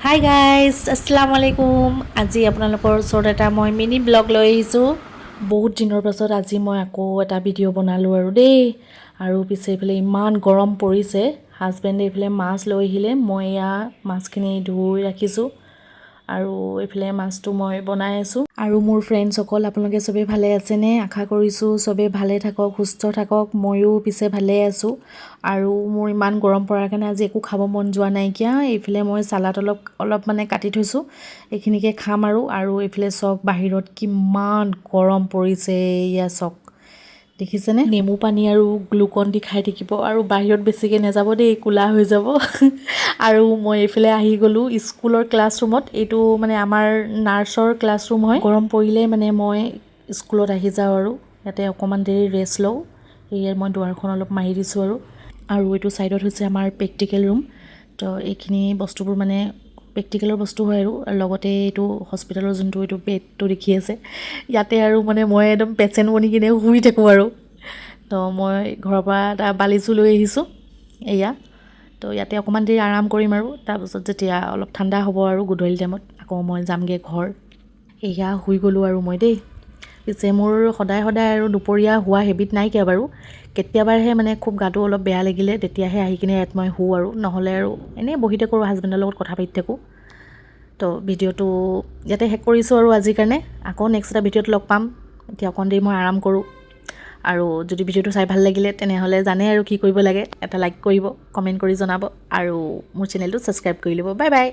Hi guys আসসালামু আলাইকুম। আজি আপোনালোকৰ ওচৰত এটা মই মিনি ব্লগ লৈ আহিছোঁ। বহুত দিনৰ পাছত আজি মই আকৌ এটা ভিডিঅ' বনালোঁ আৰু দেই। আৰু পিছে এইফালে ইমান গৰম পৰিছে। হাজবেণ্ডে এইফালে মাছ লৈ আহিলে, মই এয়া মাছখিনি ধুই ৰাখিছোঁ আৰু এইফালে মাছটো মই বনাই আছোঁ। আৰু মোৰ ফ্ৰেণ্ডসকল আপোনালোকে চবেই ভালে আছেনে? আশা কৰিছোঁ চবেই ভালে থাকক, সুস্থ থাকক। ময়ো পিছে ভালে আছোঁ। আৰু মোৰ ইমান গৰম পৰাৰ কাৰণে আজি একো খাব মন যোৱা নাইকিয়া। এইফালে মই চালাড অলপ মানে কাটি থৈছোঁ, এইখিনিকে খাম আৰু এইফালে চাওক বাহিৰত কিমান গৰম পৰিছে। এয়া চাওক, দেখিছেনে? নেমু পানী আৰু গ্লুকন দি খাই থাকিব আৰু বাহিৰত বেছিকৈ নাযাব দেই, ক'লা হৈ যাব। আৰু মই এইফালে আহি গ'লোঁ স্কুলৰ ক্লাছৰুমত। এইটো মানে আমাৰ নাৰ্ছৰ ক্লাছৰুম হয়। গৰম পৰিলে মানে মই স্কুলত আহি যাওঁ আৰু ইয়াতে অকণমান দেৰি ৰেষ্ট লওঁ। সেয়ে মই দুৱাৰখন অলপ মাৰি দিছোঁ আৰু এইটো ছাইডত হৈছে আমাৰ প্ৰেক্টিকেল ৰুম। তো এইখিনি বস্তুবোৰ মানে প্ৰেক্টিকেলৰ বস্তু হয় আৰু লগতে এইটো হস্পিটেলৰ যোনটো এইটো বেডটো দেখি আছে, ইয়াতে আৰু মানে মই একদম পেচেণ্ট বনি কিনে শুই থাকোঁ আৰু। তো মই ঘৰৰ পৰা এটা বালিচো লৈ আহিছোঁ এয়া। তো ইয়াতে অকণমান দেৰি আৰাম কৰিম আৰু তাৰপিছত যেতিয়া অলপ ঠাণ্ডা হ'ব আৰু গধূলি টাইমত আকৌ মই যামগৈ ঘৰ। এয়া শুই গ'লোঁ আৰু মই দেই। পিছে মোৰ সদায় আৰু দুপৰীয়া হোৱা হেবিট নাইকিয়া বাৰু। কেতিয়াবাহে মানে খুব গাটো অলপ বেয়া লাগিলে তেতিয়াহে আহি কিনে ইয়াত মই শুওঁ আৰু নহ'লে আৰু এনেই বহি থাকোঁ আৰু হাজবেণ্ডৰ লগত কথা পাতি থাকোঁ। তো ভিডিঅ'টো ইয়াতে শেষ কৰিছোঁ আৰু আজিৰ কাৰণে। আকৌ নেক্সট এটা ভিডিঅ'ত লগ পাম। এতিয়া অকণ দেৰি মই আৰাম কৰোঁ। আৰু যদি ভিডিঅ'টো চাই ভাল লাগিলে তেনেহ'লে জানে আৰু কি কৰিব লাগে, এটা লাইক কৰিব, কমেণ্ট কৰি জনাব আৰু মোৰ চেনেলটো ছাবস্ক্ৰাইব কৰি ল'ব। Bye bye.